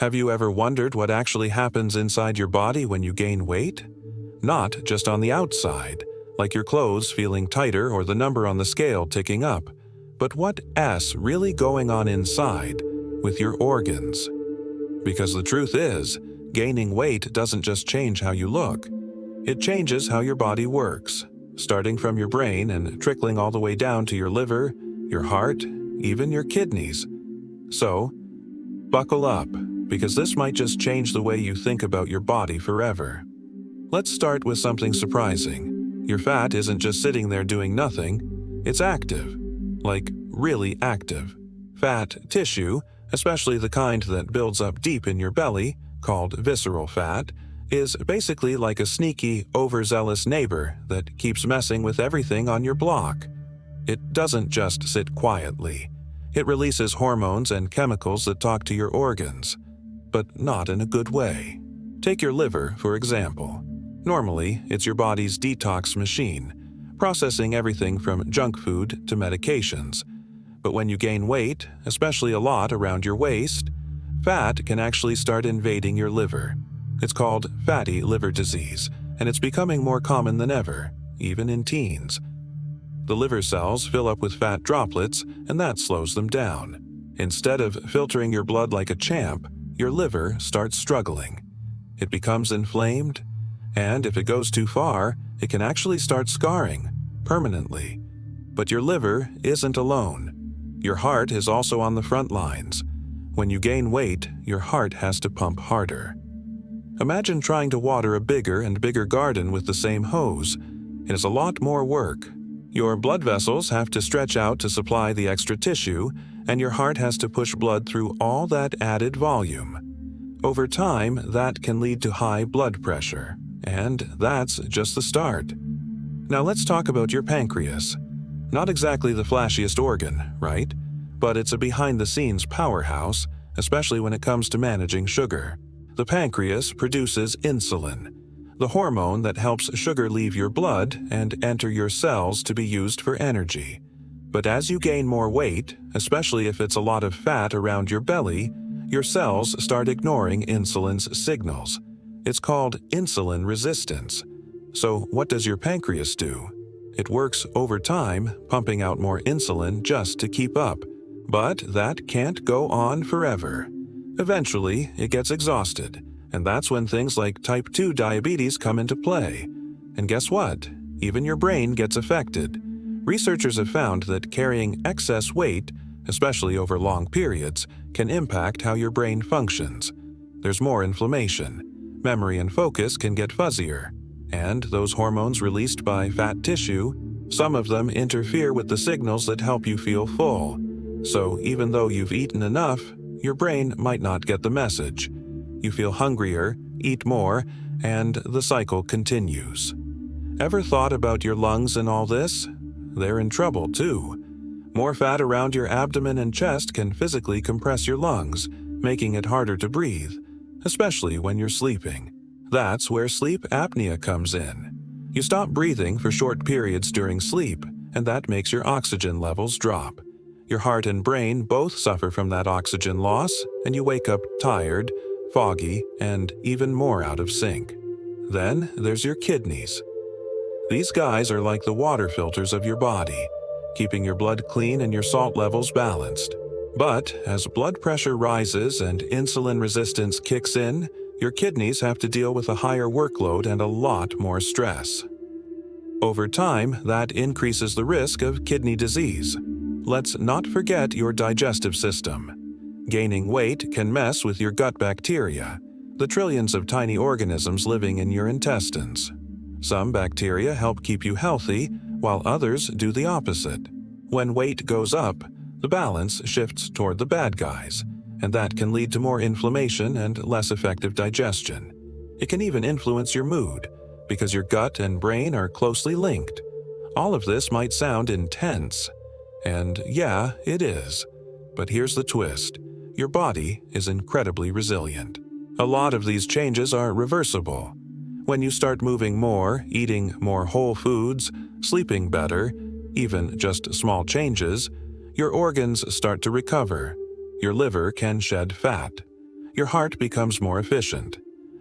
Have you ever wondered what actually happens inside your body when you gain weight? Not just on the outside, like your clothes feeling tighter or the number on the scale ticking up, but what's really going on inside with your organs? Because the truth is, gaining weight doesn't just change how you look. It changes how your body works, starting from your brain and trickling all the way down to your liver, your heart, even your kidneys. So, buckle up, because this might just change the way you think about your body forever. Let's start with something surprising. Your fat isn't just sitting there doing nothing, it's active. Like, really active. Fat tissue, especially the kind that builds up deep in your belly, called visceral fat, is basically like a sneaky, overzealous neighbor that keeps messing with everything on your block. It doesn't just sit quietly. It releases hormones and chemicals that talk to your organs, but not in a good way. Take your liver, for example. Normally, it's your body's detox machine, processing everything from junk food to medications. But when you gain weight, especially a lot around your waist, fat can actually start invading your liver. It's called fatty liver disease, and it's becoming more common than ever, even in teens. The liver cells fill up with fat droplets, and that slows them down. Instead of filtering your blood like a champ, your liver starts struggling. It becomes inflamed, and if it goes too far, it can actually start scarring, permanently. But your liver isn't alone. Your heart is also on the front lines. When you gain weight, your heart has to pump harder. Imagine trying to water a bigger and bigger garden with the same hose. It is a lot more work. Your blood vessels have to stretch out to supply the extra tissue, and your heart has to push blood through all that added volume. Over time, that can lead to high blood pressure, and that's just the start. Now let's talk about your pancreas. Not exactly the flashiest organ, right? But it's a behind-the-scenes powerhouse, especially when it comes to managing sugar. The pancreas produces insulin, the hormone that helps sugar leave your blood and enter your cells to be used for energy. But as you gain more weight, especially if it's a lot of fat around your belly, your cells start ignoring insulin's signals. It's called insulin resistance. So what does your pancreas do? It works overtime, pumping out more insulin just to keep up. But that can't go on forever. Eventually, it gets exhausted, and that's when things like type 2 diabetes come into play. And guess what? Even your brain gets affected. Researchers have found that carrying excess weight, especially over long periods, can impact how your brain functions. There's more inflammation. Memory and focus can get fuzzier. And those hormones released by fat tissue, some of them interfere with the signals that help you feel full. So even though you've eaten enough, your brain might not get the message. You feel hungrier, eat more, and the cycle continues. Ever thought about your lungs in all this? They're in trouble too. More fat around your abdomen and chest can physically compress your lungs, making it harder to breathe, especially when you're sleeping. That's where sleep apnea comes in. You stop breathing for short periods during sleep, and that makes your oxygen levels drop. Your heart and brain both suffer from that oxygen loss, and you wake up tired, foggy, and even more out of sync. Then there's your kidneys. These guys are like the water filters of your body, keeping your blood clean and your salt levels balanced. But as blood pressure rises and insulin resistance kicks in, your kidneys have to deal with a higher workload and a lot more stress. Over time, that increases the risk of kidney disease. Let's not forget your digestive system. Gaining weight can mess with your gut bacteria, the trillions of tiny organisms living in your intestines. Some bacteria help keep you healthy, while others do the opposite. When weight goes up, the balance shifts toward the bad guys, and that can lead to more inflammation and less effective digestion. It can even influence your mood, because your gut and brain are closely linked. All of this might sound intense. And yeah, it is. But here's the twist. Your body is incredibly resilient. A lot of these changes are reversible. When you start moving more, eating more whole foods, sleeping better, even just small changes, your organs start to recover. Your liver can shed fat. Your heart becomes more efficient.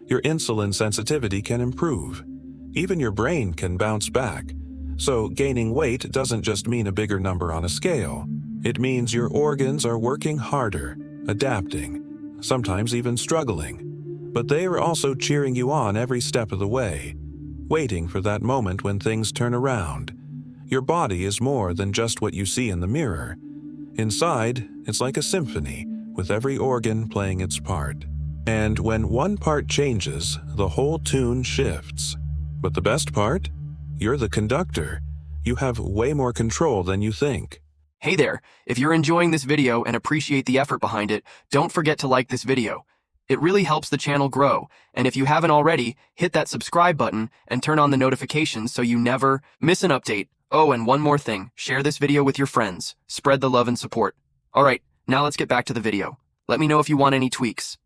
Your insulin sensitivity can improve. Even your brain can bounce back. So gaining weight doesn't just mean a bigger number on a scale. It means your organs are working harder, adapting, sometimes even struggling. But they are also cheering you on every step of the way, waiting for that moment when things turn around. Your body is more than just what you see in the mirror. Inside, it's like a symphony, with every organ playing its part. And when one part changes, the whole tune shifts. But the best part? You're the conductor. You have way more control than you think. Hey there, if you're enjoying this video and appreciate the effort behind it, don't forget to like this video. It really helps the channel grow, and if you haven't already, hit that subscribe button and turn on the notifications so you never miss an update. Oh, and one more thing, share this video with your friends. Spread the love and support. Alright, now let's get back to the video. Let me know if you want any tweaks.